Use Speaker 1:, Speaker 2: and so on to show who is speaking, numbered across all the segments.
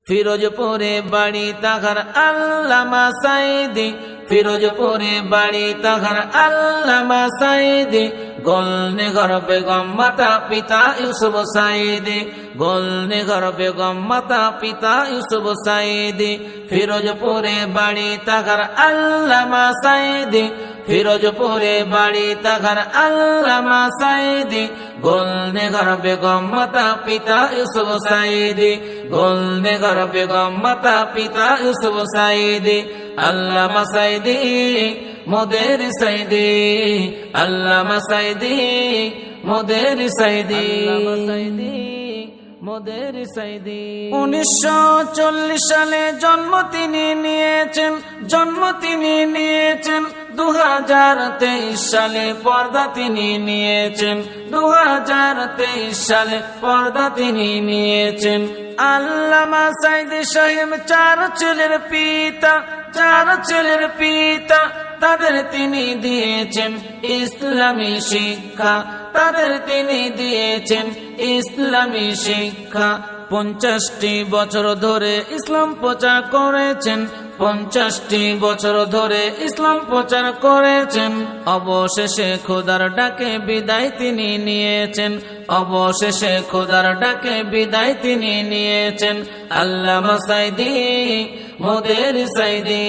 Speaker 1: ফিরোজপুরে বাড়ি তাহার আল্লামা সাইদি, ফিরোজপুরে বাড়ি তাহার আল্লামা সাইদি। গোলনেগর বেগম মাতা পিতা ইউসুফ সাইদি, গোলনেগর বেগম মাতা পিতা ইউসুফ সাইদি। ফিরোজপুরে বাড়ি তাহার আল্লামা সাইদি, ফিরোজপুরে বাড়ি তাহার আল্লামা সাইদি। গোলনেগর বেগম মাতা পিতা ইউসুফ সাইদি, গোলনেগর বেগম মাতা পিতা ইউসুফ সাইদি। আল্লামা সাইদি মোদের সাইদি, আল্লামা সাইদি মোদের সাইদি, মোদের সাইদি। 1940 সালে জন্ম তিনি নিয়েছেন, জন্ম তিনি নিয়েছেন। 2023 সালে পর্দা তিনি নিয়েছেন, 2023 সালে পর্দা তিনি নিয়েছেন। আল্লামা সাইদি সাহেব 4 ছেলের পিতা, 4 ছেলের পিতা। তাদের তিনি দিয়েছেন ইসলামী শিক্ষা, তাদের তিনি দিয়েছেন ইসলামী শিক্ষা। 50টি বছর ধরে ইসলাম প্রচার করেছেন, 50টি বছর ধরে ইসলাম প্রচার করেছেন। অবশেষে খোদার ডাকে বিদায় তিনি নিয়েছেন, অবশেষে খোদার ডাকে বিদায় তিনি নিয়েছেন। আল্লামা সাইদি মোদের সাইদি,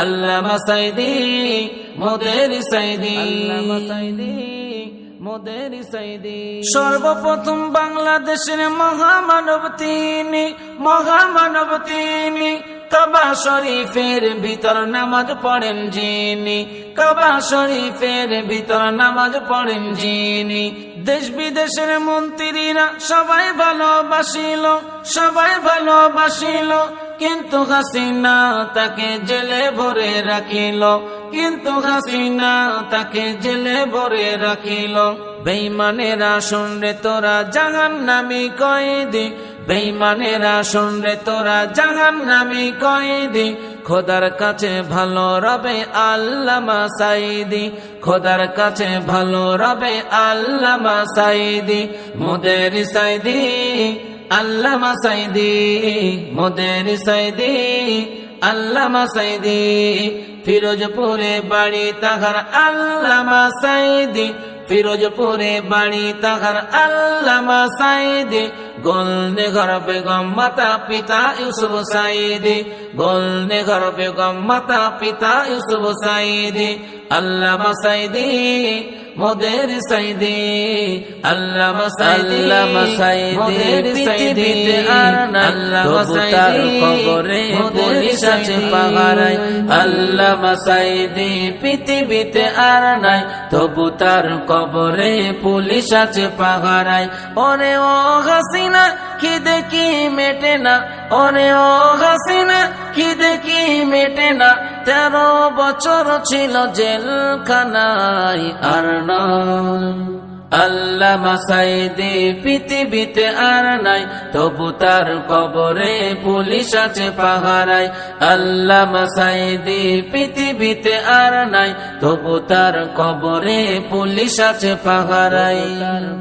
Speaker 1: আল্লামা সাইদি মোদের সাইদি, আল্লামা সাইদি মোদের সাইদি। সর্বপ্রথম বাংলাদেশের মহামানব তিনি, মহামানব তিনি। কাবা শরীফের ভিতর নামাজ পড়েন যিনি, কাবা শরীফের ভিতর নামাজ পড়েন যিনি। দেশ বিদেশের মন্ত্রীরা সবাই ভালোবাসিল, সবাই ভালোবাসিল। কিন্তু হাসিনা তাকে জেলে ভরে রাখিল, কিন্তু হাসিনা তাকে জেলে ভরে রাখিল। বেঈমানেরা শুনরে তোরা জাহান্নামী কয়েদি, বেঈমানেরা শুনরে তোরা জাহান্নামী কয়েদি। খোদার কাছে ভালো রবে আল্লামা সাইদি, খোদার কাছে ভালো রবে আল্লামা সাইদি। মোদের সাইদি আল্লামা সাইদি, মোদের সাইদি আল্লামা সাইদি। ফিরোজপুরে বাড়ি তাহার আল্লামা সাইদি, ফিরোজপুরে বাড়ি তাহার আল্লামা সাইদি। গোলনেগর বেগম মাতা পিতা ইউসুফ সাইদি, গোলনেগর বেগম মাতা পিতা ইউসুফ সাইদি। আল্লামা সাইদি মোদের সাইদি, আল্লামা সাইদি, আল্লামা সাইদি। পৃথিবীতে আর নাই তবু তার কবরে পুলিশ আছে পাহারায়। আল্লামা সাইদি পৃথিবীতে আর নাই তবু তার কবরে পুলিশ আছে পাহারায়। ওরে ও হাসিনা খিদে কি মেটে না, ওরে ও হাসিনা খিদে কি মেটে না। 13 বছর ছিল জেলখানায় আর নয়। আল্লামা সাইদি পৃথিবীতে আর নাই তবু তার কবরে পুলিশ আছে পাহারায়। আল্লামা সাইদি পৃথিবীতে আর নাই তবু তার কবরে পুলিশ আছে পাহারায়,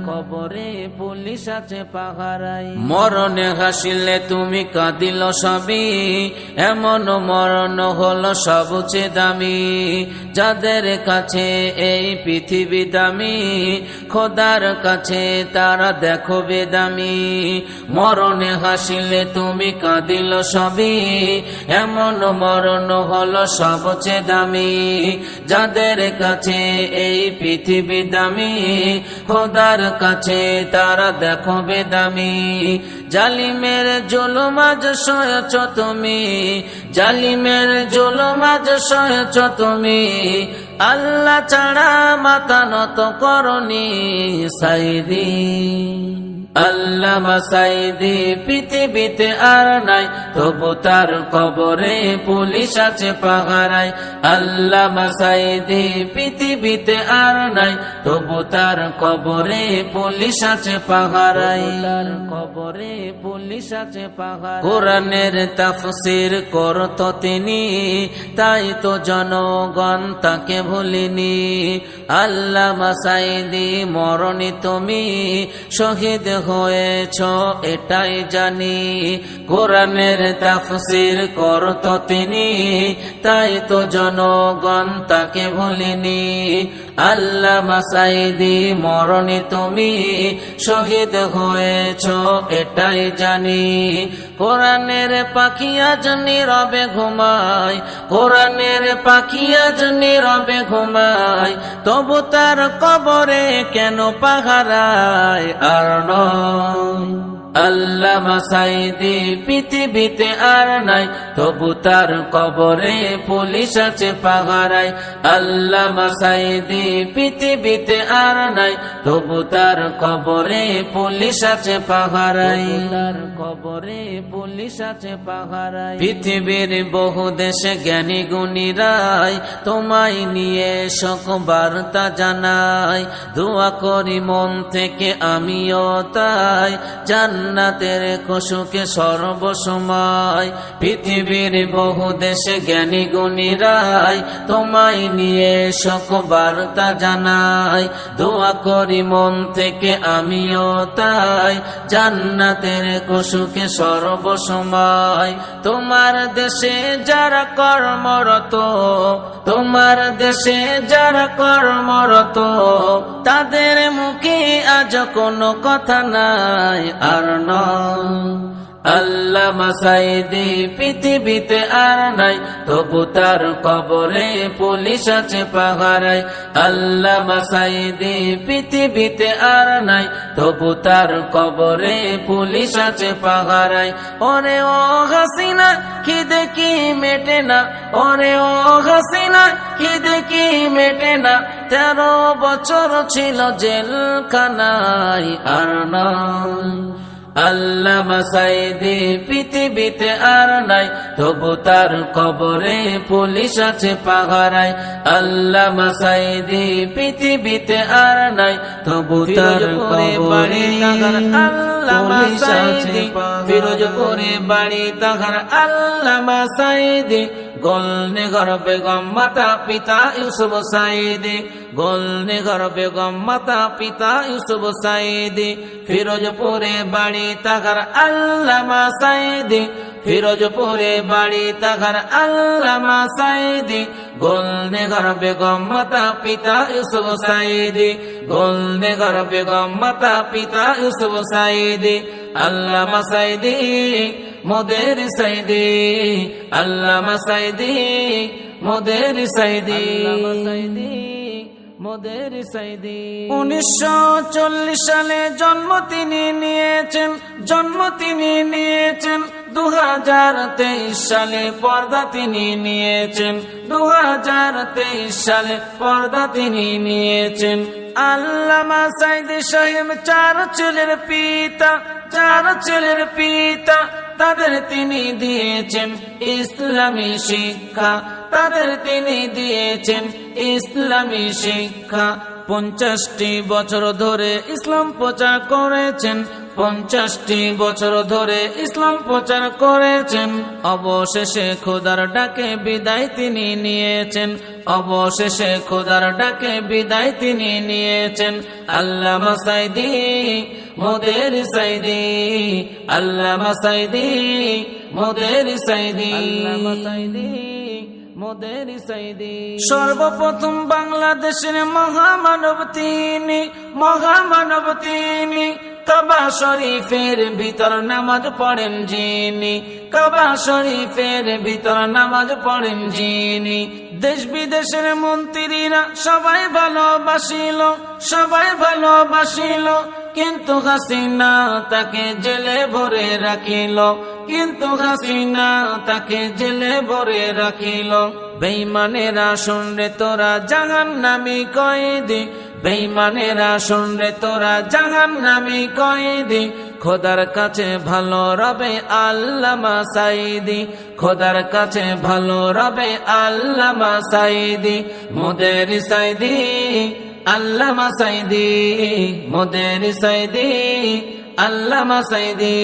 Speaker 1: কবরে পুলিশ আছে পাহারায়। মরণে হাসিলে তুমি কাঁদিল সবই, এমন মরণ হলো সবচেয়ে দামি। যাদের কাছে এই পৃথিবী দামি, খোদার কাছে তারা দেখো বেদামি। মরণে হাসিলে তুমি কাঁদিল সবই, এমন মরণ হলো সবচেয়ে দামি। যাদের কাছে এই পৃথিবী দামি, খোদার কাছে তারা দেখো বেদামি। জালিমের জুলুম আজ সয়েছ তুমি, জালিমের জুলুম আজ সয়েছ তুমি। আল্লাহ ছাড়া মাথা নত করনি সাইদি। আল্লামা সাইদি পৃথিবীতে আর নাই তবু তার কবরে পুলিশ আছে পাহারায়। আল্লামা সাইদি পৃথিবীতে আর নাই তবু তার কবরে পুলিশ আছে পাহারায়, কবরে পুলিশ আছে পাহারায়। কোরআনের তাফসীর করত তিনি, তাই তো জনগণ তাকে ভুলিনি। আল্লামা সাইদি মরণে তুমি শহীদ হয়েছ এটাই জানি, কোরআনের তাফসীর করত তিনি, তাই তো জনগণ তাকে ভুলিনি। আল্লামা সাঈদী মরণে তুমি শহীদ হয়েছ এটাই জানি, কোরআনের পাখি আজ নীরবে ঘুমায়, কোরআনের পাখি আজ নীরবে ঘুমায়, তবু তার কবরে কেন পাহারায় আর নয়। আল্লামা সাঈদী পৃথিবীতে আর নাই, তবু তার কবরে পুলিশ আছে পাহারায়। আল্লামা সাঈদী পৃথিবীতে আর নাই, তবু তার কবরে পুলিশ আছে পাহারায়, তার কবরে পুলিশ আছে পাহারায়। পৃথিবীর বহু দেশে জ্ঞানী গুণীরাই তোমায় নিয়ে শোক বার্তা জানাই, দোয়া করি মন থেকে আমিও তাই, জান্নাতের খুশুকে সর্বসময়। পৃথিবীর বহু দেশে জ্ঞানী গুণীরাই তোমায় নিয়ে শোক বার্তা জানাই, দোয়া করি মন থেকে আমিও তাই, জান্নাতের খুশুকে সর্বসময়। তোমার দেশে যারা কর্মরত, তোমার দেশে যারা কর্মরত, তাদের মুখে আজ কোনো কথা নাই আর নয়। আল্লামা সাঈদী পৃথিবীতে আর নাই, তবু তার কবরে পুলিশ আছে পাহারায়। আল্লামা সাঈদী পৃথিবীতে আর নাই, তবু তার কবরে পুলিশ আছে পাহারায়। ওরে ও হাসিনা খিদে কি মেটে না, ওরে ও হাসিনা খিদে কি মেটে না, 13 বছর ছিল জেলখানায় আর নয়। আল্লামা সাঈদী পৃথিবীতে আর নাই, তবু তার কবরে পুলিশ আছে পাহারায়। আল্লামা সাঈদী পৃথিবীতে আর নাই, তবু তার কবরে আল্লামা সাঈদী, ফিরোজপুরে বাড়ি তাহার আল্লামা সাঈদী, গোলনগর বেগম মাতা পিতা ইউসুফ সাঈদী, গোলনগর বেগম মাতা পিতা ইউসুফ সাঈদী, ফিরোজপুরে বাড়ি তাহার আল্লামা সাঈদী, ফিরোজপুরে বাড়ি তাহার আল্লামা সাঈদী, গোলনগর বেগম মাতা পিতা ইউসুফ সাঈদী, গোলনগর বেগম মাতা পিতা ইউসুফ সাঈদী। আল্লামা সাঈদী মোদের সাঈদী, আল্লামা সাঈদী মোদের সাঈদী, মোদের সাঈদী। 1940 সালে জন্ম তিনি নিয়েছেন, জন্ম তিনি নিয়েছেন, 2023 সালে পর্দা তিনি নিয়েছেন, 2023 সালে পর্দা তিনি নিয়েছেন। আল্লামা সাঈদী সাহেব 4 ছেলের পিতা, 4 ছেলের পিতা, তাদের তিনি দিয়েছেন ইসলামী শিক্ষা, তাদের তিনি দিয়েছেন ইসলামী শিক্ষা। 50টি বছর ধরে ইসলাম প্রচার করেছেন, 50টি বছর ধরে ইসলাম প্রচার করেছেন। অবশেষে খোদার ডাকে বিদায় তিনি নিয়েছেন, অবশেষে খোদার ডাকে বিদায় তিনি নিয়েছেন। আল্লামা সাঈদী মোদের সাঈদী, আল্লামা সাঈদী মোদের সাঈদী, আল্লামা সাঈদী মোদের সাঈদী। সর্বপ্রথম বাংলাদেশের মহামানব তিনি, মহামানব তিনি, কাবা শরীফের ভিতর নামাজ পড়েন যিনি, কাবা শরীফের ভিতর নামাজ পড়েন যিনি। দেশ বিদেশের মন্ত্রীরা সবাই ভালোবাসিল, সবাই ভালোবাসিল, কিন্তু হাসিনা তাকে জেলে ভরে রাখিল, কিন্তু হাসিনা তাকে জেলে ভরে রাখিল। বেঈমানেরা শুনরে তোরা জাহান্নামী কয়েদি, বেঈমানেরা শুনরে তোরা জাহান্নামী কয়েদি, খোদার কাছে ভালো রবে আল্লামা সাঈদী, খোদার কাছে ভালো রবে আল্লামা সাঈদী, মোদের সাঈদী, আল্লামা সাঈদী, মোদের সাঈদী, আল্লামা সাঈদী।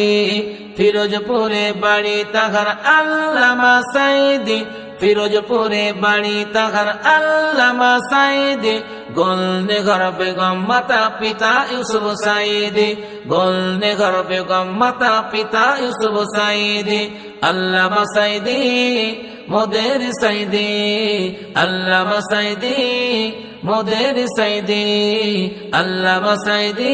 Speaker 1: ফিরোজপুরে বাড়ি তাহার আল্লামা সাঈদী, ফিরোজপুরে বাড়ি তাহার আল্লামা সাঈদী, গোলনগর বেগম মাতা পিতা ইউসুফ সাঈদী, গোলনে ঘর বেগম মাতা পিতা ইউসুফ সাইদি আল্লামা সাইদি মোদের সাইদি আল্লামা সাইদি মোদের সাইদি আল্লামা সাইদি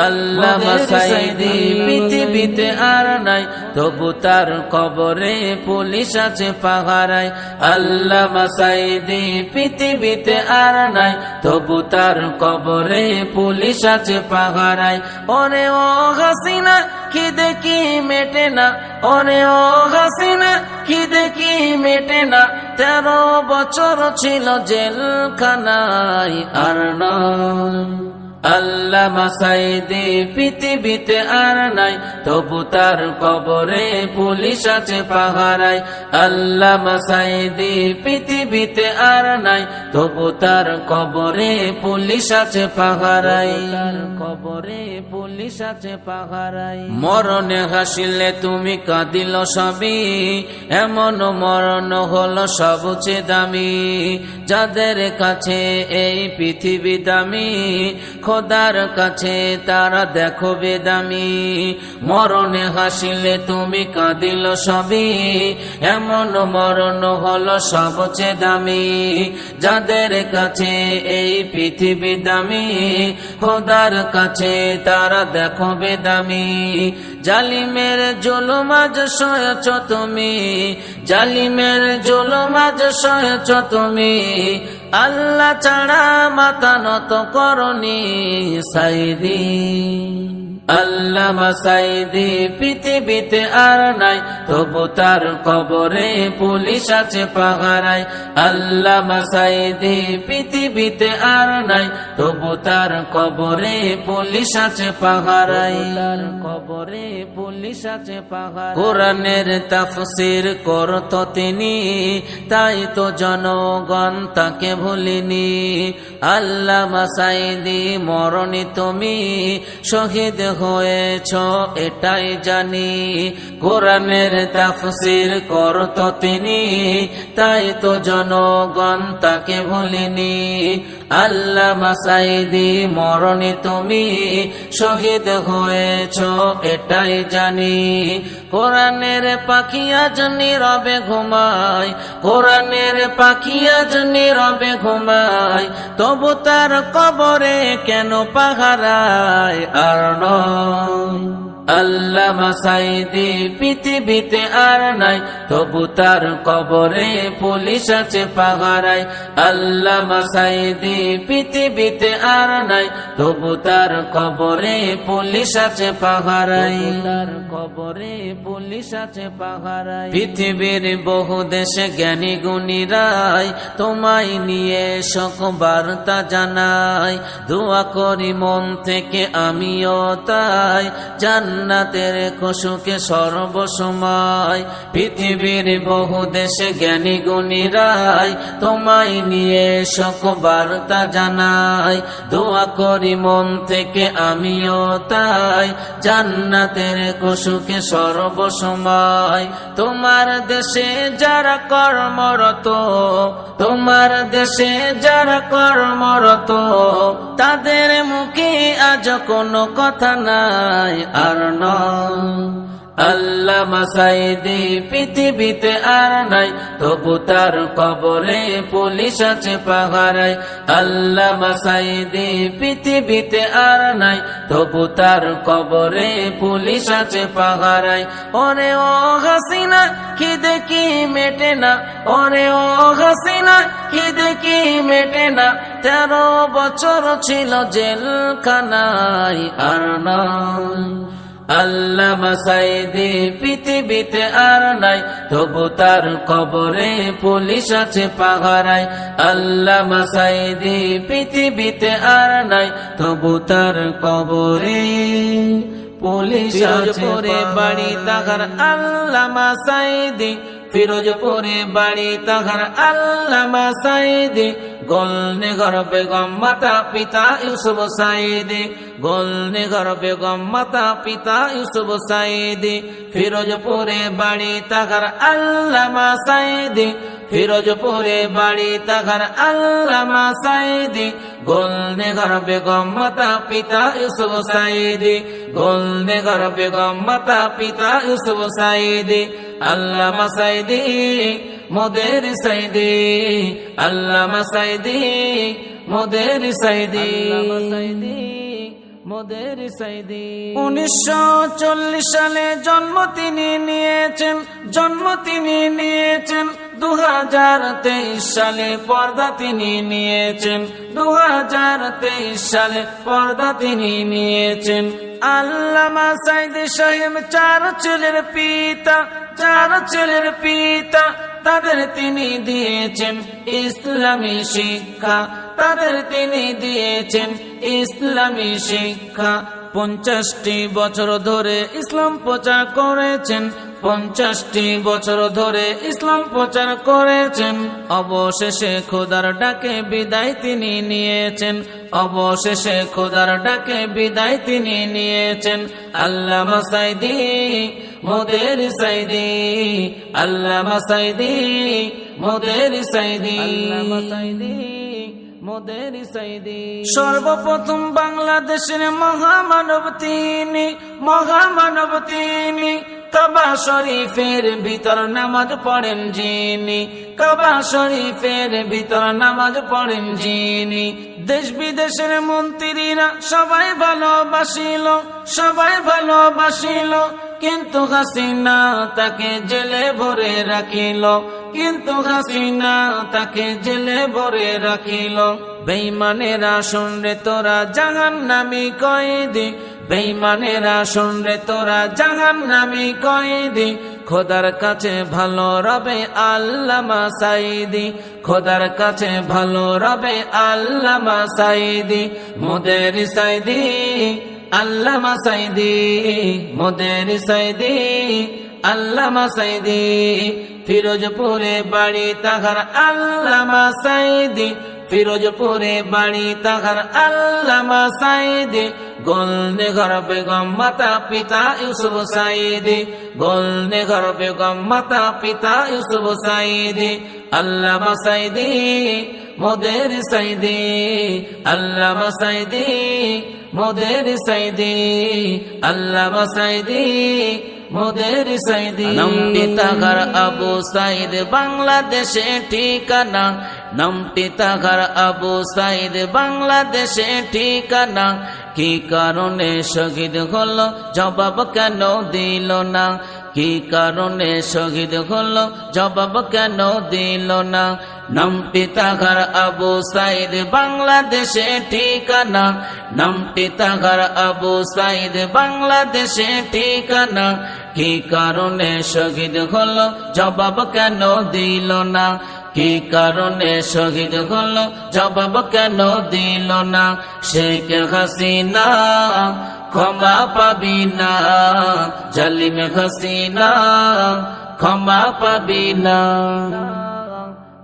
Speaker 1: আল্লামা সাইদি পৃথিবীতে আর নাই তবু তার কবরে পুলিশ আছে পাহারায় আল্লামা সাইদি পৃথিবীতে আর নাই তবু তার কবরে পুলিশ আছে পাহারায় ওরে ও হাসিনা খিদে কি মেটে না ওরে ও হাসিনা খিদে কি মেটে না 13 বছর ছিল জেলখানায় আর নয় আল্লামা সাইদি পৃথিবীতে আর নাই তবু তার কবরে পুলিশ আছে পাহারায় আল্লামা সাইদি পৃথিবীতে আর নাই তবু তার কবরে পুলিশ আছে পাহারায় তার কবরে পুলিশ আছে পাহারায় মরণে হাসিলে তুমি কাঁদিল সবই এমন মরণ হলো সবচেয়ে দামি যাদের কাছে এই পৃথিবী দামি খোদার কাছে তারা দেখো বেদামি মরণে হাসিলে তুমি কাঁদিল সবই এমন মরণ হলো সবচেয়ে দামি যাদের কাছে এই পৃথিবী দামি খোদার কাছে তারা দেখো বেদামি জালিমের জুলুম আজ সয়েছ তুমি জালিমের জুলুম আজ সয়েছ তুমি আল্লাহ ছাড়া মাথা নত করনি সাইদি আল্লামা সাইদি পৃথিবীতে আর নাই তবু তার কবরে পুলিশ আছে পাহারায় আল্লামা সাইদি পৃথিবীতে আর নাই তবু তার কবরে পুলিশ আছে পাহারায় তার কবরে পুলিশ আছে পাহারায় কোরআনের তাফসীর করত তিনি তাই তো জনগণ তাকে ভুলিনি আল্লামা সাইদি মরণে তুমি শহীদ হয়েছ এটাই জানি কোরআনের তাফসীর করত তিনি তাই তো জনগণ তাকে ভুলিনি আল্লামা সাইদি মরণে তুমি শহীদ হয়েছ এটাই জানি কোরআনের পাখি আজ নীরবে ঘুমায় কোরআনের পাখি আজ নীরবে ঘুমায় তবু তার কবরে কেন পাহারায় আর নয় আল্লামা সাইদি পৃথিবীতে আর নাই তবু তার কবরে পুলিশ আছে পাহারায় আল্লামা সাইদি পৃথিবীতে আর নাই তবু তার কবরে পুলিশ আছে পাহারায় তার কবরে পুলিশ আছে পাহারায় পৃথিবীর বহু দেশে জ্ঞানী গুণীরাই তোমায় নিয়ে শোক বার্তা জানাই দোয়া করি মন থেকে আমিও তাই জান্নাতের খুশকে সর্বসময় পৃথিবীর বহু দেশে জ্ঞানী গুণীরাই তোমায় নিয়ে শোক বার্তা জানাই দোয়া করি মন থেকে আমিও তাই জান্নাতের খুশকে সর্বসময় তোমার দেশে যারা কর্মরত তোমার দেশে যারা কর্মরত তাদের মুখে আজ কোনো কথা নাই আর আল্লামা সাইদি পৃথিবীতে আর নাই তবু তার কবরে পুলিশ আছে পাহারায় আল্লামা সাইদি পৃথিবীতে আর নাই তবু তার কবরে পুলিশ আছে পাহারায় ওরে ও হাসিনা খিদে কি মেটে না ওরে ও হাসিনা খিদে কি মেটে না 13 বছর ছিল জেলখানায় আর নয় আল্লামা সাইদি পৃথিবীতে আর নাই তবু তার কবরে পুলিশ আছে পাহারায় আল্লামা সাইদি পৃথিবীতে আর নাই তবু তার কবরে পুলিশ আছে বাড়ি তাহার আল্লামা সাইদি ফিরোজপুরে বাড়ি তাহার আল্লামা সাইদি গোলনে ঘর বেগম মাতা পিতা ইউসুফ সাইদি গোলনে ঘর বেগম মাতা পিতা ইউসুফ সাইদি ফিরোজপুরে বাড়ি তাহার আল্লামা সাইদি ফিরোজপুরে বাড়ি তাহার আল্লামা সাইদি, গোলনেগার বেগম মাতা পিতা ইউসুফ সাইদি, গোলনেগার বেগম মাতা পিতা ইউসুফ সাইদি। আল্লামা সাইদি মোদের সাইদি, আল্লামা সাইদি মোদের সাইদি, মোদের সাইদি। 1940 সালে জন্ম তিনি নিয়েছেন, জন্ম তিনি নিয়েছেন। 2023 সালে পর্দা তিনি নিয়েছেন, 2023 সালে পর্দা তিনি নিয়েছেন। আল্লামা সাইদি সাহেব 4 ছেলের পিতা, 4 ছেলের পিতা। তাদের তিনি দিয়েছেন ইসলামী শিক্ষা, তাদের তিনি দিয়েছেন ইসলামী শিক্ষা। 50টি বছর ধরে ইসলাম প্রচার করেছেন, 50টি বছর ধরে ইসলাম প্রচার করেছেন। অবশেষে খোদার ডাকে বিদায় তিনি নিয়েছেন, অবশেষে খোদার ডাকে বিদায় তিনি নিয়েছেন। আল্লামা সাইদি মোদের সাইদি, আল্লামা সাইদি মোদের সাইদি, আল্লামা সাইদি মোদের সাইদি। সর্বপ্রথম বাংলাদেশের মহামানব তিনি, মহামানব তিনি। কাবা শরীফের ভিতর নামাজ পড়েন যিনি, কাবা শরীফের ভিতর নামাজ পড়েন যিনি। দেশ বিদেশের মন্ত্রীরা সবাই ভালোবাসিল, সবাই ভালোবাসিল। কিন্তু হাসিনা তাকে জেলে ভরে রাখিল, কিন্তু হাসিনা তাকে জেলে ভরে রাখিল। বেঈমানেরা শুনরে তোরা জাহান্নামী কয়েদি, বেঈমানেরা শুনরে তোরা জাহান্নামী কয়েদি। খোদার কাছে ভালো রবে আল্লামা সাইদি, খোদার কাছে ভালো রবে আল্লামা সাইদি। মোদের সাইদি আল্লামা সাইদি, মোদের সাইদি আল্লামা সাইদি। ফিরোজপুরে বাড়ি তাহার আল্লামা সাইদি, ফিরোজপুরে বাড়ি তাহার আল্লামা সাইদি। গোলনেগার বেগম মাতা পিতা ইউসুফ সাইদি, গোলনেগার বেগম মাতা পিতা ইউসুফ সাইদি। আল্লামা সাইদি মোদের সাইদি, আল্লামা সাইদি মোদের সাইদি, আল্লামা সাইদি মোদের সাইদি। নামটি তাহার আবু সাইদ, বাংলাদেশে ঠিকানা। নামটি তাহার আবু সাইদ, বাংলাদেশে ঠিকানা। কি কারণে শহীদ হলো জবাব কেন দিল না, কি কারণে শহীদ হলো জবাব কেন দিল না। নামটি তাহার আবু সাইদ, বাংলাদেশে ঠিকানা। নামটি তাহার আবু সাইদ, বাংলাদেশে ঠিকানা। কি কারণে শহীদ হলো জবাব কেন দিল না, কি কারণে শহীদ হলো জবাব কেন দিল না। শেখ হাসিনা ক্ষমা পাবি না, জালিম হাসিনা ক্ষমা পাবি না,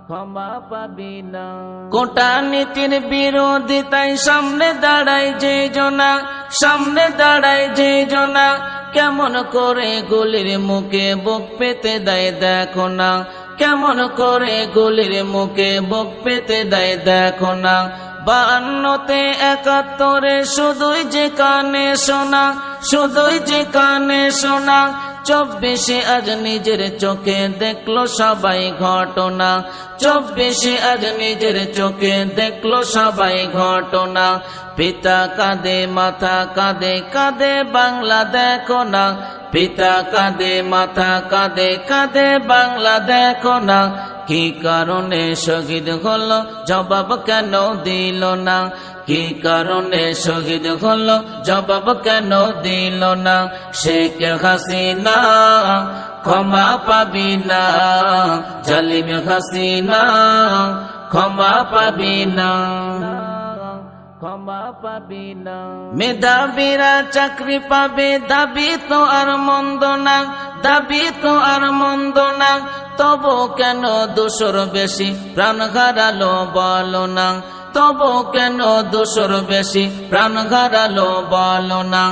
Speaker 1: ক্ষমা পাবি না। কোটানীতির বিরোধিতায় সামনে দাঁড়ায় যে জনা, সামনে দাঁড়ায় যে জনা। কেমন করে গুলির মুখে বুক পেতে দেয় দেখো না, কেমন করে গুলির মুখে বুক পেতে দেয় দেখো না। 52তে 71-এ শুধুই যে কানে শোনা, শুধুই যে কানে শোনা। 24-এ আজ নিজের চোখে দেখলো সবাই ঘটনা, 24-এ আজ নিজের চোখে দেখলো সবাই ঘটনা। পিতা কাঁদে মাথা কাঁদে, কাঁদে বাংলা দেখো না। পিতা কাঁদে মাথা কাঁদে, কাঁদে বাংলা দেখো না। কি কারণে শহীদ হলো জবাব কেন দিল না, কি কারণে শহীদ হলো জবাব কেন দিল না। শেখ হাসিনা ক্ষমা পাবি না, জালিম হাসিনা ক্ষমা পাবি না, ক্ষমা পাবি না। মেধাবীরা চাকরি পাবে দাবি তো আর মন্দ না, দাবি তো আর মন্দ না। তবু কেন 200 বেশি প্রাণ হারালো বলো না, তবু কেন 200 বেশি প্রাণ হারালো বলো না।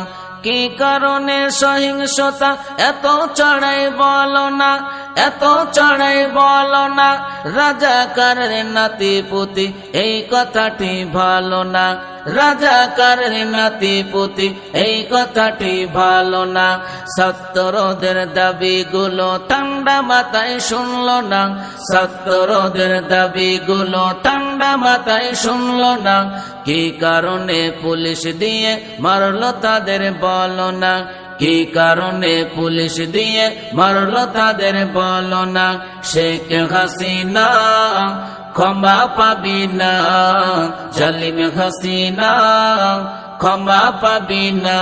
Speaker 1: কি কারণে সহিংসতা এত চড়াই বলো না, এত চড়াই বলো না, রাজাকারের নাতি পুতি এই কথাটি ভালো না, রাজাকারের নাতি পুতি এই কথাটি ভালো না। ছাত্রদের দাবিগুলো ঠান্ডা মাথায় শুনলো না, ছাত্রদের দাবিগুলো ঠান্ডা মাথায় শুনলো না। কি কারণে পুলিশ দিয়ে মারলো তাদের বলো না, কি কারণে পুলিশ দিয়ে মারলো তাদের বলো না। শেখ হাসিনা ক্ষমা পাবি না, জালিম হাসিনা ক্ষমা পাবি না।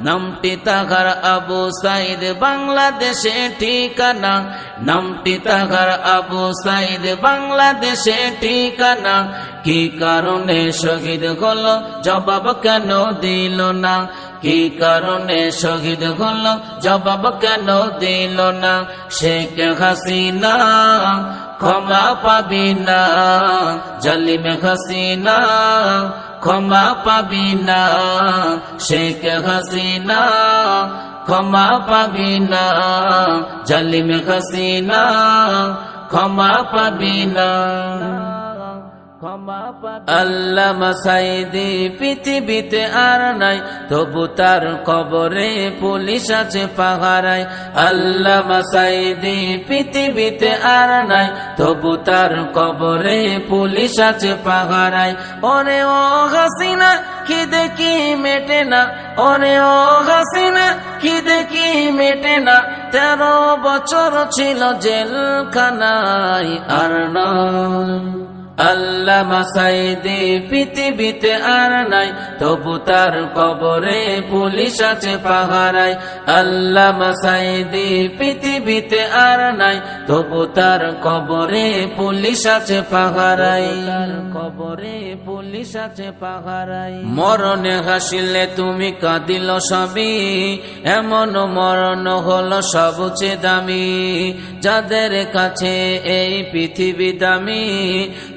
Speaker 1: নামটি তাহার আবু সাইদ বাংলাদেশে ঠিকানা, নামটি তাহার আবু সাইদ বাংলাদেশে ঠিকানা। কি কারণে শহীদ হলো জবাব কেন দিল না, কি কারণে শহীদ হলো জবাব কেন দিল না। শেখ হাসিনা ক্ষমা পাবি না, জালিম হাসিনা ক্ষমা পাবি না। শেখ হাসিনা ক্ষমা পাবি না, জালিম হাসিনা ক্ষমা পাবি না। আল্লামা সাঈদী পৃথিবীতে আর নাই, তবু তার কবরে পুলিশ আছে পাহারায়। আল্লামা সাঈদী পৃথিবীতে আর নাই, তবু তার কবরে পুলিশ আছে পাহারায়। ওরে ও হাসিনা খিদে কি মেটে না, ওরে ও হাসিনা খিদে কি মেটে না। 13 বছর ছিল জেলখানায় আর নয়। আল্লামা সাঈদী পৃথিবীতে আর নাই, তবু তার কবরে পুলিশ আছে পাহারায়। আল্লামা সাঈদী পৃথিবীতে আর নাই, তবু তার কবরে পুলিশ আছে পাহারায়, কবরে পুলিশ আছে পাহারায়। মরণে হাসিলে তুমি কাঁদিল সবই, এমন মরণ হলো সবচেয়ে দামি। যাদের কাছে এই পৃথিবী দামি,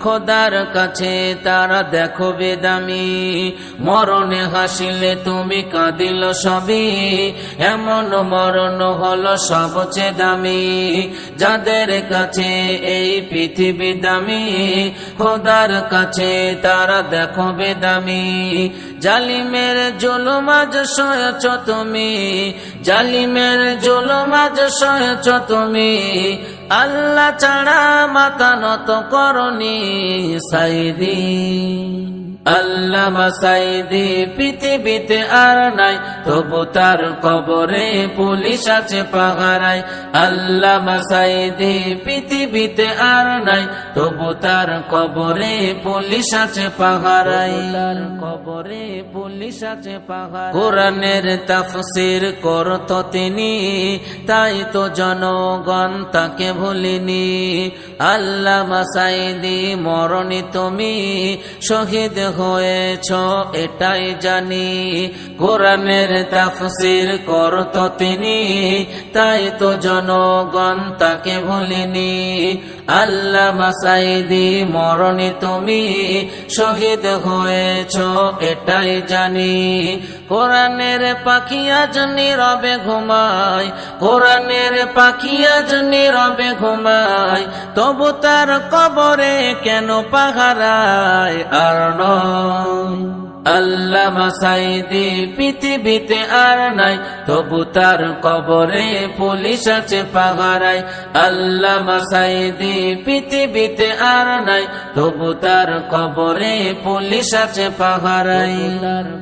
Speaker 1: খোদার কাছে তারা দেখো বেদামি। মরণে হাসিলে তুমি কাঁদিল সবই, এমন মরণ হলো সবচেয়ে দামি। যাদের কাছে এই পৃথিবী দামি, খোদার কাছে তারা দেখো বেদামি। জালিমের জুলুম আজ সয়েছ তুমি, জালিমের জুলুম আজ সয়েছ তুমি। আল্লাহ ছাড়া মাথা নত করনি সাঈদী। আল্লামা সাঈদী পৃথিবীতে আর নাই, তবু তার কবরে পুলিশ আছে পাহারায়। আল্লামা সাঈদী পৃথিবীতে আর নাই, তবু তার কবরে পুলিশ আছে পাহারায়, কবরে পুলিশ আছে পাহারায়। কোরআনের তাফসীর করত তিনি, তাই তো জনগণ তাকে ভুলিনি। আল্লামা সাঈদী মরণে তুমি শহীদ হয়েছ এটাই জানি। কোরআনের তাফসীর করত তিনি, তাই তো জনগণ তাকে ভুলিনি। আল্লামা সাঈদী মরণে তুমি শহীদ হয়েছ এটাই জানি। কোরআনের পাখি আজ নীরবে ঘুমায়, কোরআনের পাখি আজ নীরবে ঘুমায়। তবু তার কবরে কেন পাহারায় আর নয়। আল্লামা সাঈদী পৃথিবীতে আর নাই, তবু তার কবরে পুলিশ আছে পাহারায়। আল্লামা সাঈদী পৃথিবীতে আর নাই, তবু তার কবরে পুলিশ আছে পাহারায়,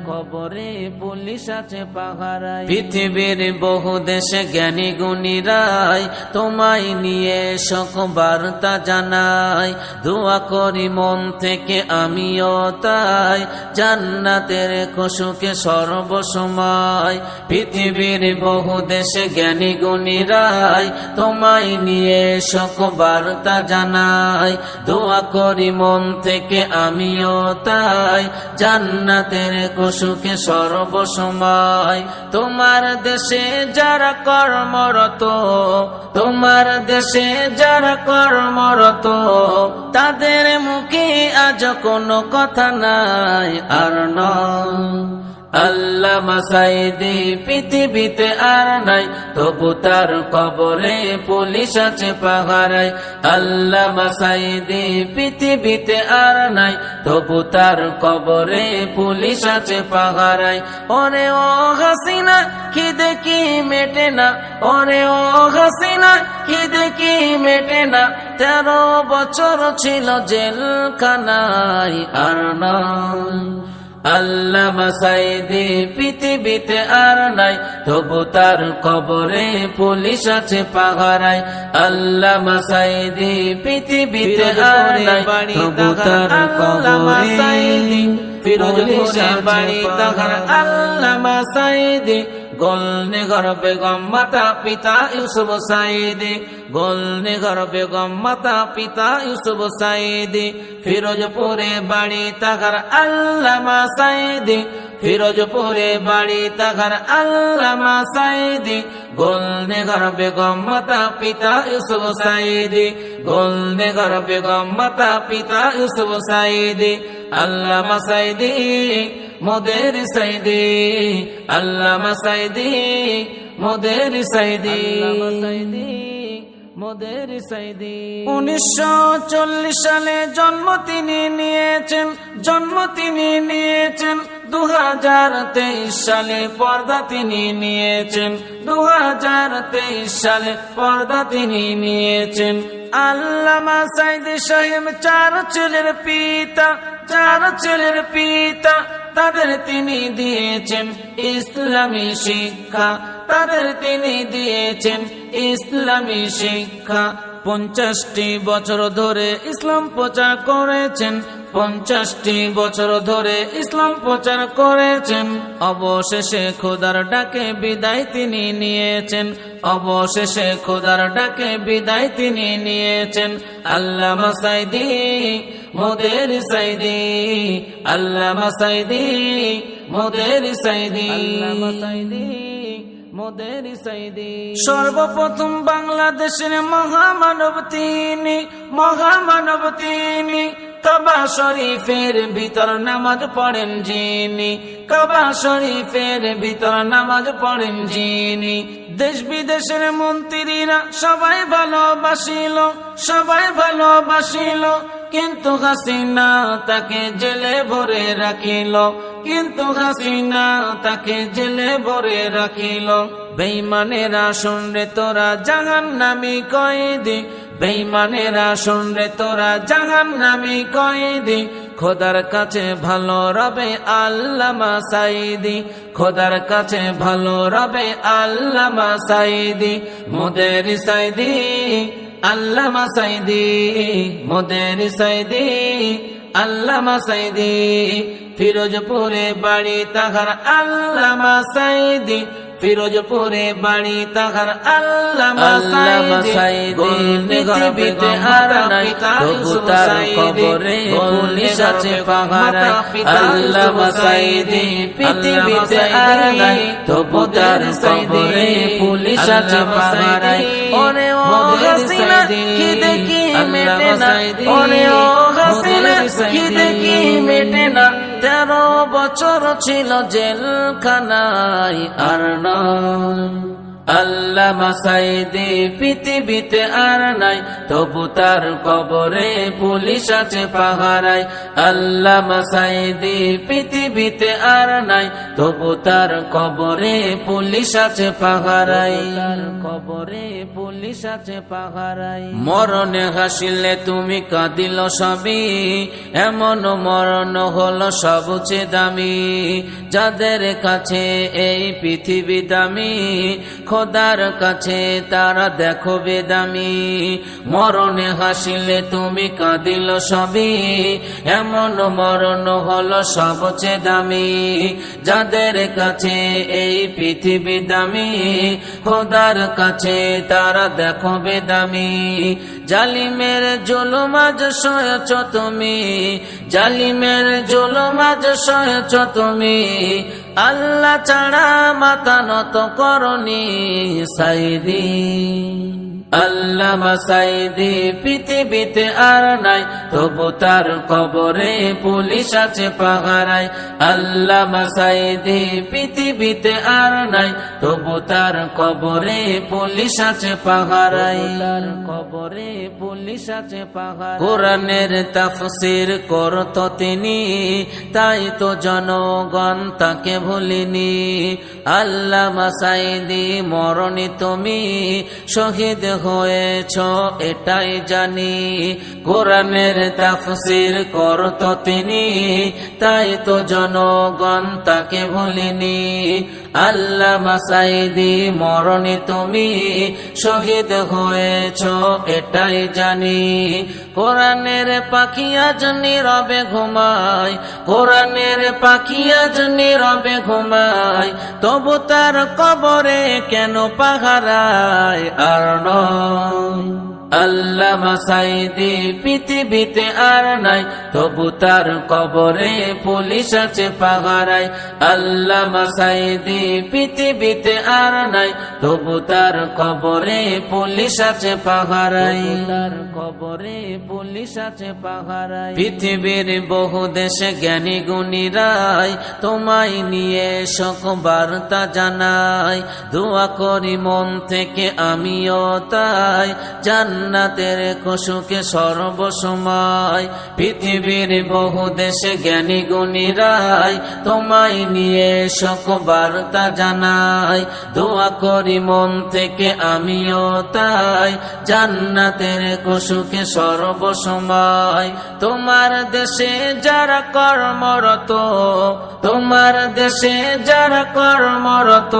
Speaker 1: কবরে পুলিশ আছে পাহারায়। পৃথিবীর বহু দেশে জ্ঞানী গুণীরাই তোমায় নিয়ে শোক বার্তা জানায়। দোয়া করি মন থেকে আমিও তাই, জান্নাতের খুশুকে সর্বসময়। পৃথিবীর বহু দেশে জ্ঞানী গুণীরাই তোমায় নিয়ে শোক বার্তা জানায়। দোয়া করি মন থেকে আমিও তাই, জান্নাতের খুশুকে সর্বসময়। তোমার দেশে যারা কর্মরত, তোমার দেশে যারা কর্মরত, তাদের মুখে আজ কোনো কথা নাই আর নয়। আল্লামা সাঈদী পৃথিবীতে আর নাই, তবু তার কবরে পুলিশ আছে পাহারায়। আল্লামা সাঈদী পৃথিবীতে আর নাই, তবু তার কবরে পুলিশ আছে পাহারায়। ওরে ও হাসিনা খিদে কি মেটে না, ওরে ও হাসিনা খিদে কি মেটে না, 13 বছর ছিল জেলখানায় আর নাই। আল্লামা সাঈদী পৃথিবীতে আর নাই, তবু তার কবরে পুলিশ আছে পাহারায়। আল্লামা সাঈদী পৃথিবীতে আর নাই, তবু তার কবরে ফিরোজপুরের বাড়ি তাহার। আল্লামা সাঈদী গোলনগর বেগম মাতা পিতা ইউসুফ সাঈদী, গোলনগর বেগম মাতা পিতা ইউসুফ সাঈদী, ফিরোজপুরে বাড়ি তাহার। আল্লামা সাঈদী ফিরোজপুরে বাড়ি তাহার। আল্লামা সাঈদী গোলনগর বেগম মাতা পিতা ইউসুফ সাঈদী, গোলনগর বেগম মাতা পিতা ইউসুফ সাঈদী। আল্লামা সাঈদী মোদের সাঈদী, আল্লামা সাঈদী মোদের সাঈদী, মোদের সাঈদী। 1940 সালে জন্ম তিনি নিয়েছেন, জন্ম তিনি নিয়েছেন। 2023 সালে পর্দা তিনি নিয়েছেন, 2023 সালে পর্দা তিনি নিয়েছেন। আল্লামা সাঈদী সাহেব 4 ছেলের পিতা, 4 ছেলের পিতা। তাদের তিনি দিয়েছেন ইসলামী শিক্ষা, তাদের তিনি দিয়েছেন ইসলামী শিক্ষা। 50টি বছর ধরে ইসলাম প্রচার করেছেন, 50টি বছর ধরে ইসলাম প্রচার করেছেন। অবশেষে খোদার ডাকে বিদায় তিনি নিয়েছেন, অবশেষে খোদার ডাকে বিদায় তিনি নিয়েছেন। আল্লামা সাঈদী মোদের সাঈদী, আল্লামা সাঈদী মোদের সাঈদী, আল্লামা সাঈদী মোদের সাঈদী। সর্বপ্রথম বাংলাদেশের মহামানব তিনি, মহামানব তিনি। কাবা শরীফের ভিতর নামাজ পড়েন যিনি, কাবা শরীফের ভিতর নামাজ পড়েন যিনি। দেশ বিদেশের মন্ত্রীরা সবাই ভালোবাসিল, সবাই ভালোবাসিল, কিন্তু হাসিনা তাকে জেলে ভরে রাখিল, কিন্তু হাসিনা তাকে জেলে ভরে রাখিল। বেঈমানেরা শুনরে তোরা জাহান্নামী কয়েদি, বেঈমানেরা শুনরে তোরা জাহান্নামী কয়েদি। খোদার কাছে ভালো রবে আল্লামা সাঈদী, খোদার কাছে ভালো রবে আল্লামা সাঈদী মোদের সাঈদী। আল্লামা সাঈদী মোদের সাঈদী, আল্লামা সাঈদী ফিরোজপুরে বাড়ি তাহার। আল্লামা সাঈদী ফিরোজপুরে বাড়ি তাহার। আল্লামা সাঈদী পৃথিবীতে আর নাই, তবু তার কবরে পুলিশ আছে পাহারায়। আল্লামা সাঈদী পৃথিবীতে আর নাই, তবু তার কবরে পুলিশ আছে পাহারায়। ওরে ও হাসিনা খিদে কি মেটে না, ওরে ও হাসিনা খিদে কি মেটে না, 13 বছর ছিল জেলখানায় আর নাই। আল্লামা সাঈদী পৃথিবীতে আর নাই, তবু তার কবরে পুলিশ আছে পাহারায়। আল্লামা সাঈদী পৃথিবীতে আর নাই, তবু তার কবরে পুলিশ আছে পাহারায়, কবরে পুলিশ আছে পাহারায়। মরণে হাসিলে তুমি কাঁদিল সবই, এমন মরণ হলো সবচেয়ে দামি। যাদের কাছে এই পৃথিবী দামি, খোদার কাছে তারা দেখো বেদামি। মরণে হাসিলে তুমি কাঁদিল সবই, এমন মরণ হলো সবচেয়ে দামি। যাদের কাছে এই পৃথিবী দামি, খোদার কাছে তারা দেখো বেদামি। জালিমের জুলুম আজ সয়েছ তুমি, জালিমের জুলুম আজ সয়েছ তুমি। আল্লাহ ছাড়া মাথা নত করনি সাঈদী। আল্লামা সাঈদী পৃথিবীতে আর নাই, তবু তার কবরে পুলিশ আছে পাহারায়। আল্লামা সাঈদী পৃথিবীতে আর নাই, তবু তার কবরে পুলিশ আছে পাহারায়। কবরে পুলিশ আছে পাহারায়। কোরআনের তাফসীর করত তিনি, তাই তো জনগণ তাকে ভুলিনি। আল্লামা সাঈদী মরণে তুমি শহীদ হয়েছ এটাই জানি। কোরআনের তাফসীর করত তিনি, তাই তো জনগণ তাকে ভুলিনি। আল্লামা সাঈদী মরণে তুমি শহীদ হয়েছ এটাই জানি। কোরআনের পাখি আজ নীরবে ঘুমায়, কোরআনের পাখি আজ নীরবে ঘুমায়, তবু তার কবরে কেন পাহারায় আর নয়। আল্লামা সাঈদী পৃথিবীতে আর নাই, তবু তার কবরে পুলিশ আছে পাহারায়। আল্লামা সাঈদী পৃথিবীতে আর নাই, তবু তার কবরে পুলিশ আছে পাহারায়। তার কবরে পুলিশ আছে পাহারায়। পৃথিবীর বহু দেশে জ্ঞানী গুণীরাই তোমায় নিয়ে শোক বার্তা জানাই। দোয়া করি মন থেকে আমিও তাই, জান্নাতের খুশকে সর্বসময়। পৃথিবীর বহু দেশে জ্ঞানী গুণীরাই তোমায় নিয়ে শোক বার্তা জানাই। দোয়া করি মন থেকে আমিও তাই, জান্নাতের খুশকে সর্বসময়। তোমার দেশে যারা কর্মরত, তোমার দেশে যারা কর্মরত,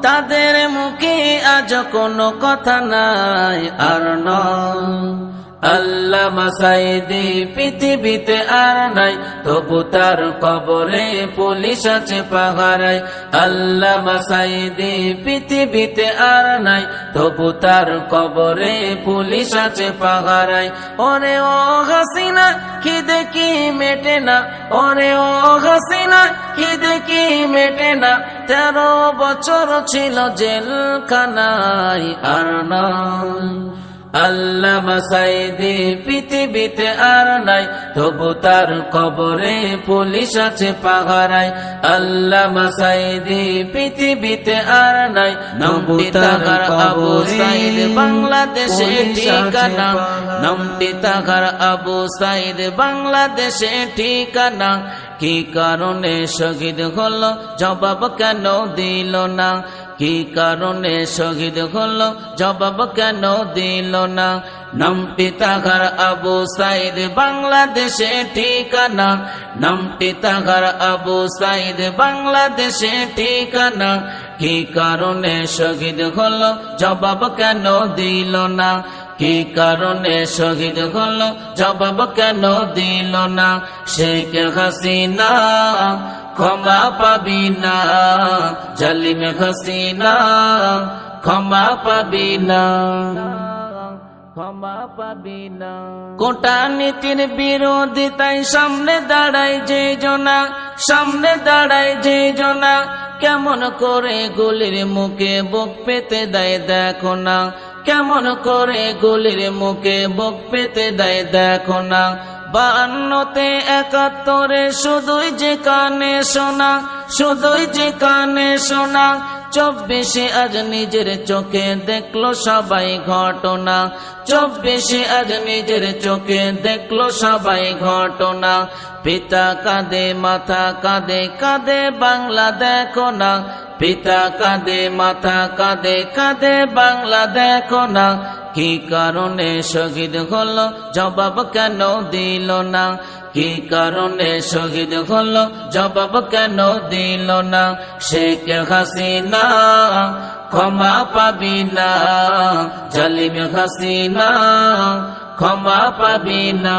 Speaker 1: তাদের মুখে আজ কোনো কথা নাই আর নয়। আল্লামা সাঈদী পৃথিবীতে আর নাই, তবু তার কবরে পুলিশ আছে পাহারায়। আল্লামা সাঈদী পৃথিবীতে আর নাই, তবু তার কবরে পুলিশ আছে পাহারায়। ওরে ও হাসিনা খিদে কি মেটে না, ওরে ও হাসিনা খিদে কি মেটে না, 13 বছর ছিল জেলখানায় আর নয়। আল্লামা সাঈদী পৃথিবীতে আর নাই, তবু তার কবরে পুলিশ আছে পাহারায়। আল্লামা সাঈদী পৃথিবীতে আর নাই, নামটি তাহার আবু সাঈদ বাংলাদেশে ঠিকানা, নামটি তাহার আবু সাঈদ বাংলাদেশে ঠিকানা। কি কারণে শহীদ হলো জবাব কেন দিল না, কি কারণে শহীদ হলো জবাব কেন দিল না। নামটি তাহার আবু সাঈদ বাংলাদেশে ঠিকানা, নামটি তাহার আবু সাঈদ বাংলাদেশে ঠিকানা। কি কারণে শহীদ হলো জবাব কেন দিল না, কি কারণে শহীদ হলো জবাব কেন দিল না। শেখ হাসিনা ক্ষমা পাবি না, জালিম হাসিনা ক্ষমা পাবি না, ক্ষমা পাবি না। কূটনীতির বিরোধিতায় সামনে দাঁড়ায় যে জনা, সামনে দাঁড়ায় যে জনা, কেমন করে গুলির মুখে বুক পেতে দেয় দেখো না, কেমন করে গুলির মুখে বুক পেতে দেয় দেখো না। 52তে 71-এ শুধুই যে কানে শোনা, শুধুই যে কানে শোনা। 24-এ আজ নিজের চোখে দেখলো সবাই ঘটনা, 24-এ আজ নিজের চোখে দেখলো সবাই ঘটনা। পিতা কাঁদে মাথা কাঁদে কাঁদে বাংলা দেখো না, পিতা কাঁদে মাথা কাঁদে কাঁদে বাংলা দেখো না। কি কারণে শহীদ হলো জবাব কেন দিল না, কি কারণে শহীদ হলো জবাব কেন দিল না। শেখ হাসিনা ক্ষমা পাবি না, জালিম হাসিনা ক্ষমা পাবি না,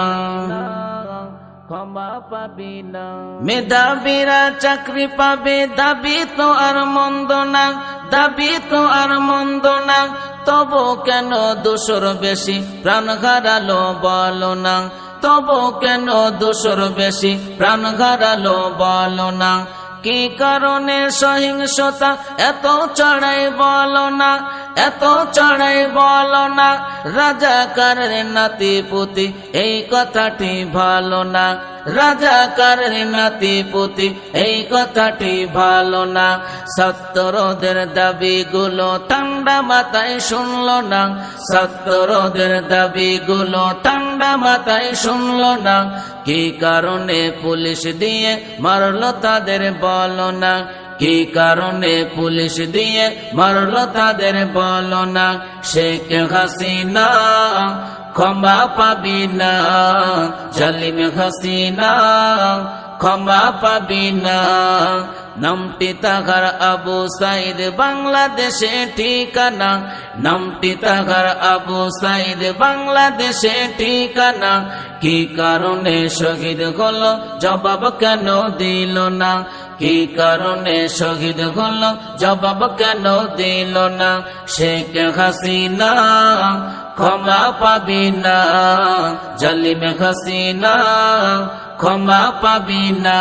Speaker 1: ক্ষমা পাবি না। মেধাবীরা চাকরি পাবে দাবি তো আর মন্দ না, দাবি তো আর মন্দ না। তবু কেন 200 বেশি প্রাণ হারালো বলো না, তবু কেন 200 বেশি প্রাণ হারালো বলো না। কি কারণে সহিংসতা এত চড়াই বলো না, এত চড়াই বলো না, রাজাকারের নাতি পুতি এই কথাটি ভালো না, রাজাকারের নাতি পুতি এই কথাটি ভালো না। ছাত্রদের দাবিগুলো ঠান্ডা মাথায় শুনলো না, ছাত্রদের দাবিগুলো ঠান্ডা মাথায় শুনলো না। কি কারণে পুলিশ দিয়ে মারলো তাদের বলো না, কি কারণে পুলিশ দিয়ে মারলো তাদের বলো না। শেখ হাসিনা ক্ষমা পাবি না, জালিম হাসিনা ক্ষমা পাবি না। নামটি তাহার আবু সাইদ বাংলাদেশে ঠিকানা, নামটি তাহার আবু সাইদ বাংলাদেশে ঠিকানা। কি কারণে শহীদ হলো জবাব কেন দিল না, কি কারণে শহীদ হলো জবাব কেন দিল না। শেখ হাসিনা ক্ষমা পাবি না, জালিম হাসিনা ক্ষমা পাবি না।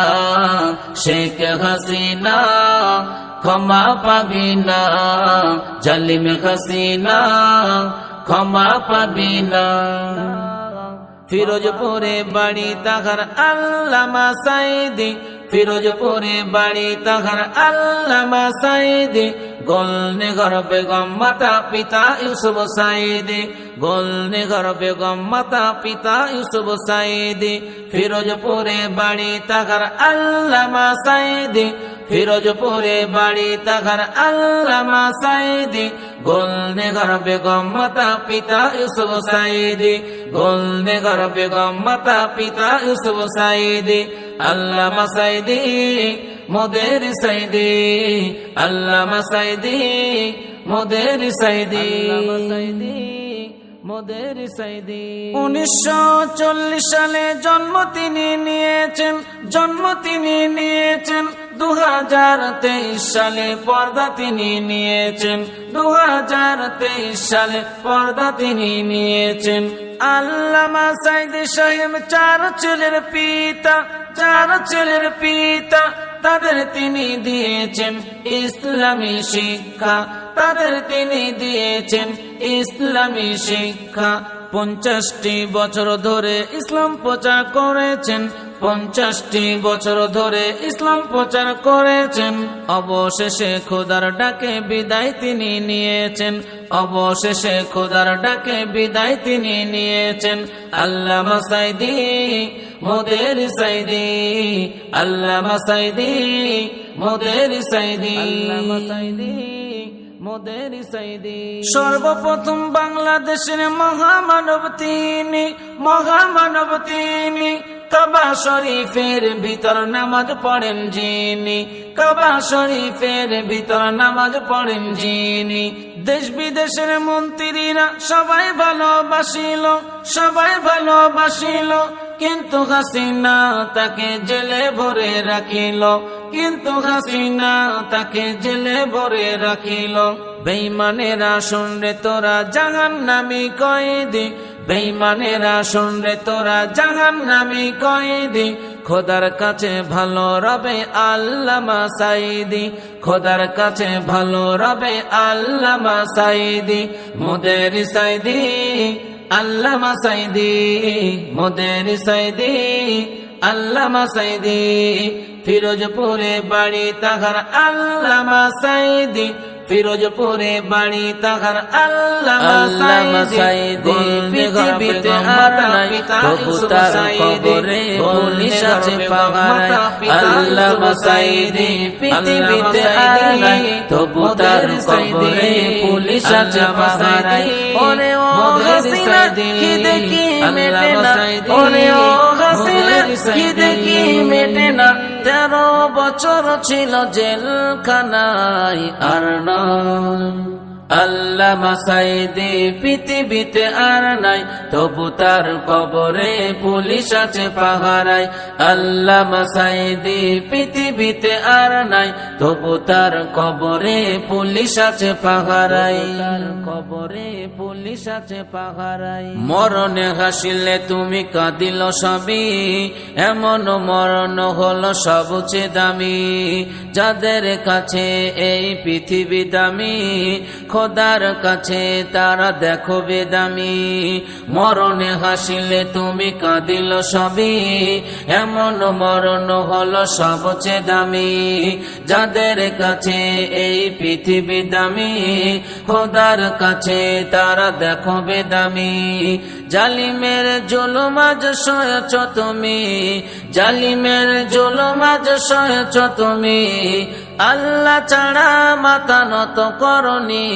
Speaker 1: শেখ হাসিনা ক্ষমা পাবি না, জালিম হাসিনা ক্ষমা পাবি না। ফিরোজপুরে বাড়ি তাহার আল্লামা সাইদি, ফিরোজপুরে বাড়ি তাহার আল্লামা সাইদি। গোলনেগর বেগম মাতা পিতা ইউসুফ সাইদি, গোলনেগর বেগম মাতা পিতা ইউসুফ সাইদি। ফিরোজপুরে বাড়ি তাহার আল্লামা সাইদি, ফিরোজপুরে বাড়ি তাহার আল্লামা সাইদি। গোলনেগর বেগম মাতা পিতা ইউসুফ সাইদি, গোলনেগর বেগম মাতা পিতা ইউসুফ সাইদি। আল্লামা সাইদি মোদের সাইদি, আল্লামা সাইদি মোদের সাইদি, মোদের সাইদি। 1940 সালে জন্ম তিনি নিয়েছেন, জন্ম তিনি নিয়েছেন। 2023 সালে পর্দা তিনি নিয়েছেন, 2023 সালে পর্দা তিনি নিয়েছেন। আল্লামা সাইদি সাহেব 4 ছেলের পিতা, 4 ছেলের পিতা। তাদের তিনি দিয়েছেন ইসলামী শিক্ষা, তাদের তিনি দিয়েছেন ইসলামী শিক্ষা। 50টি বছর ধরে ইসলাম প্রচার করেছেন, 50টি বছর ধরে ইসলাম প্রচার করেছেন। অবশেষে খোদার ডাকে বিদায় তিনি নিয়েছেন, অবশেষে খোদার ডাকে বিদায় তিনি নিয়েছেন। আল্লামা সাইদি মোদের সাইদি, আল্লামা সাইদি মোদের সাইদি, আল্লামা সাইদি মোদের সাইদি। সর্বপ্রথম বাংলাদেশের মহামানব তিনি, মহামানব তিনি। কাবা শরীফের ভিতর নামাজ পড়েন যিনি, কাবা শরীফের ভিতর নামাজ পড়েন যিনি। দেশ বিদেশের মন্ত্রীরা সবাই ভালোবাসিল, সবাই ভালোবাসিল। কিন্তু হাসিনা তাকে জেলে ভরে রাখিল, কিন্তু হাসিনা তাকে জেলে ভরে রাখিল। বেঈমানেরা শুনরে তোরা জাহান্নামী কয়েদি, বেঈমানেরা শুনরে তোরা জাহান্নামী কয়েদি। খোদার কাছে ভালো রবে আল্লামা সাইদি, খোদার কাছে ভালো রবে আল্লামা সাইদি। মোদের সাইদি আল্লামা সাইদি, মোদের সাইদি আল্লামা সাইদি। ফিরোজপুরে বাড়ি তাহার আল্লামা সাইদি, ফিরোজপুরে বাড়ি তাহার আল্লামা সাইদি। পৃথিবীতে আর নাই তবু তার কবরে পুলিশ আছে পাহারায়। আল্লামা সাইদি পৃথিবীতে আর নাই তবু তার কবরে পুলিশ আছে পাহারায়। ওরে ও হাসিনা কি দেখি মেটে না, ওরে ও হাসিনা কি দেখি মেটে না। 13 বছর ছিল জেলখানায় আর না। আল্লামা সাইদি পৃথিবীতে আর নাই তবু তার কবরে পুলিশ আছে পাহারায়। আল্লামা সাইদি পৃথিবীতে আর নাই তবু তার কবরে পুলিশ আছে পাহারায়, কবরে পুলিশ আছে পাহারায়। মরণে হাসিলে তুমি কাঁদিল সবই, এমন মরণ হলো সবচেয়ে দামি। যাদের কাছে এই পৃথিবী দামি খোদার কাছে তারা দেখো বেদামি, মরণে হাসিলে তুমি কাঁদিল সবই, এমন মরণ হলো সবচেয়ে দামি। যাদের কাছে এই পৃথিবী দামি, খোদার কাছে তারা দেখো বেদামি। জালিমের জুলুম আজ সয়েছ তুমি, জালিমের জুলুম আজ সয়েছ তুমি, আল্লাহ ছাড়া মাথা নত করনি।